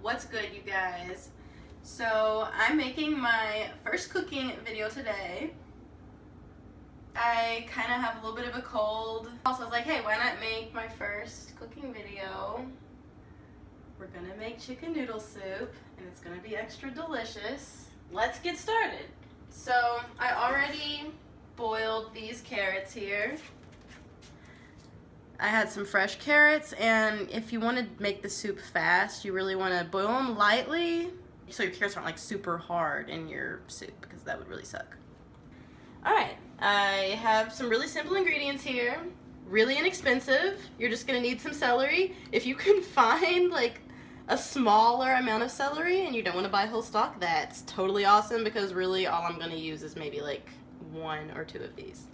What's good, you guys? So I'm making my first cooking video today. I kind of have a little bit of a cold. Also, I was like, hey, why not make my first cooking video? We're gonna make chicken noodle soup, and it's gonna be extra delicious. Let's get started. So I already boiled these carrots here. I had some fresh carrots, and if you want to make the soup fast, you really want to boil them lightly so your carrots aren't like super hard in your soup, because that would really suck. Alright, I have some really simple ingredients here, really inexpensive. You're just going to need some celery. If you can find like a smaller amount of celery and you don't want to buy whole stock, that's totally awesome, because really all I'm going to use is maybe like 1 or 2 of these.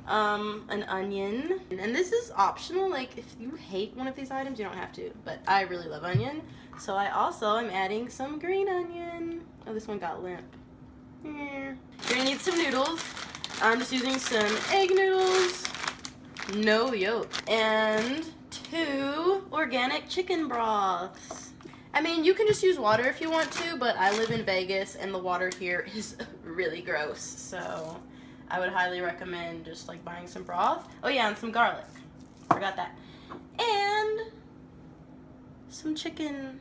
An onion, and this is optional. Like, if you hate one of these items, you don't have to, but I really love onion, so I also am adding some green onion. Oh, this one got limp. You're gonna need some noodles. I'm just using some egg noodles, no yolk, and 2 organic chicken broths. I mean, you can just use water if you want to, but I live in Vegas and the water here is really gross, so I would highly recommend just like buying some broth. Oh yeah, and some garlic. Forgot that. And some chicken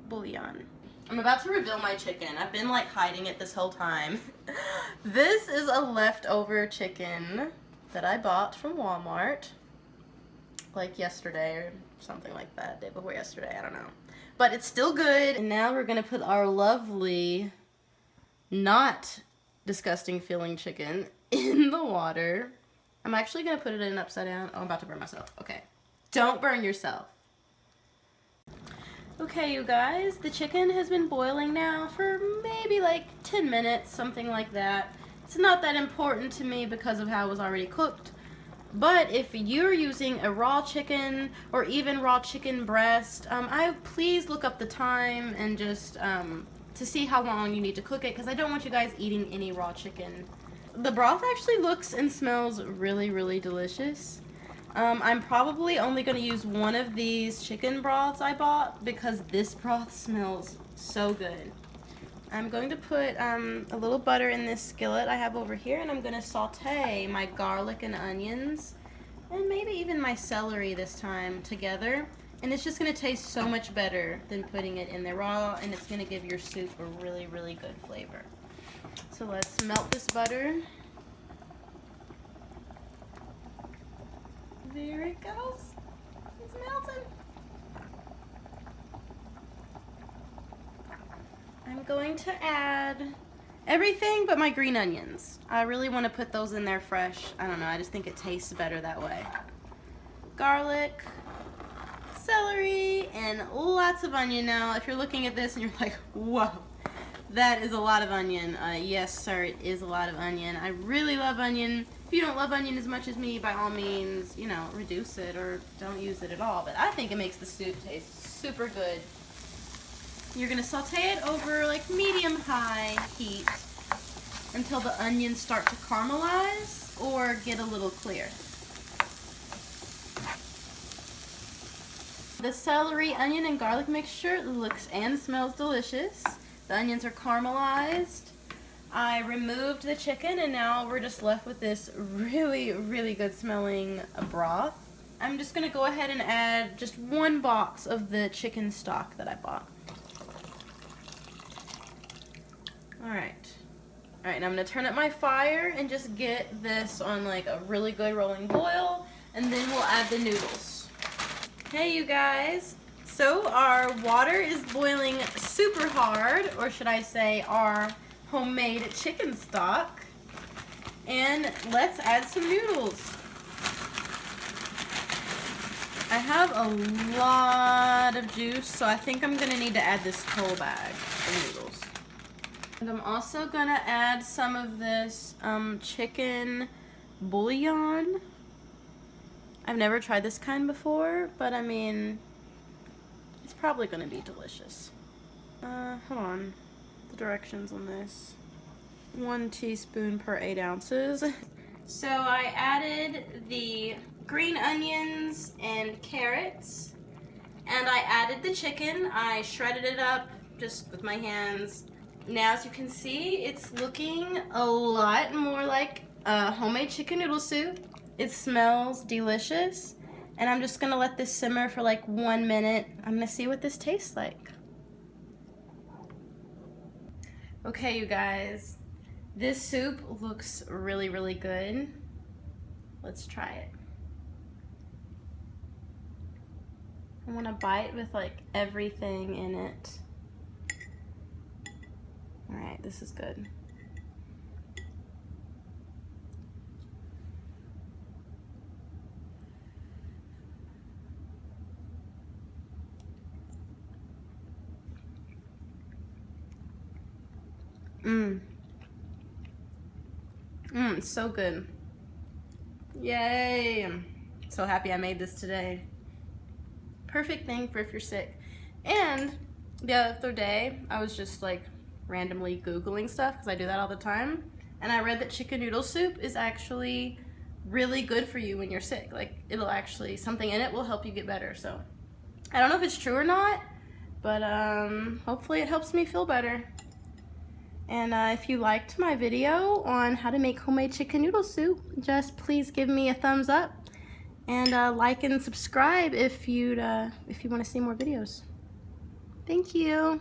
bouillon. I'm about to reveal my chicken. I've been like hiding it this whole time. This is a leftover chicken that I bought from Walmart like yesterday or something like that. Day before yesterday, I don't know. But it's still good. And now we're gonna put our lovely, not disgusting feeling chicken in the water. I'm actually gonna put it in upside down. Oh, I'm about to burn myself. Okay. Don't burn yourself. Okay, you guys, the chicken has been boiling now for maybe like 10 minutes, something like that. It's not that important to me because of how it was already cooked. But if you're using a raw chicken or even raw chicken breast, please look up the time and just to see how long you need to cook it, because I don't want you guys eating any raw chicken. The broth actually looks and smells really, really delicious. I'm probably only going to use one of these chicken broths I bought because this broth smells so good. I'm going to put a little butter in this skillet I have over here, and I'm going to saute my garlic and onions and maybe even my celery this time together. And it's just going to taste so much better than putting it in there raw, and it's going to give your soup a really, really good flavor. So let's melt this butter. There it goes. It's melting. I'm going to add everything but my green onions. I really want to put those in there fresh. I don't know, I just think it tastes better that way. Garlic, celery, and lots of onion. Now, if you're looking at this and you're like, whoa, that is a lot of onion. Yes, sir, it is a lot of onion. I really love onion. If you don't love onion as much as me, by all means, you know, reduce it or don't use it at all. But I think it makes the soup taste super good. You're going to saute it over like medium-high heat until the onions start to caramelize or get a little clear. The celery, onion, and garlic mixture looks and smells delicious. The onions are caramelized. I removed the chicken, and now we're just left with this really, really good smelling broth. I'm just going to go ahead and add just 1 box of the chicken stock that I bought. Alright. Alright, now I'm going to turn up my fire and just get this on like a really good rolling boil, and then we'll add the noodles. Hey, you guys. So our water is boiling super hard, or should I say our homemade chicken stock, and let's add some noodles. I have a lot of juice, so I think I'm gonna need to add this whole bag of noodles. And I'm also gonna add some of this chicken bouillon. I've never tried this kind before, but I mean, it's probably gonna be delicious. Hold on. The directions on this. 1 teaspoon per 8 ounces. So I added the green onions and carrots, And I added the chicken. I shredded it up just with my hands. Now, as you can see, it's looking a lot more like a homemade chicken noodle soup. It smells delicious. And I'm just gonna let this simmer for like 1 minute. I'm gonna see what this tastes like. Okay, you guys, this soup looks really, really good. Let's try it. I want to bite with like everything in it. All right, this is good. It's so good. Yay! I'm so happy I made this today. Perfect thing for if you're sick. And the other day, I was just like randomly Googling stuff because I do that all the time. And I read that chicken noodle soup is actually really good for you when you're sick. Like it'll actually, something in it will help you get better. So I don't know if it's true or not, but hopefully it helps me feel better. And if you liked my video on how to make homemade chicken noodle soup, just please give me a thumbs up and like and subscribe if you want to see more videos. Thank you.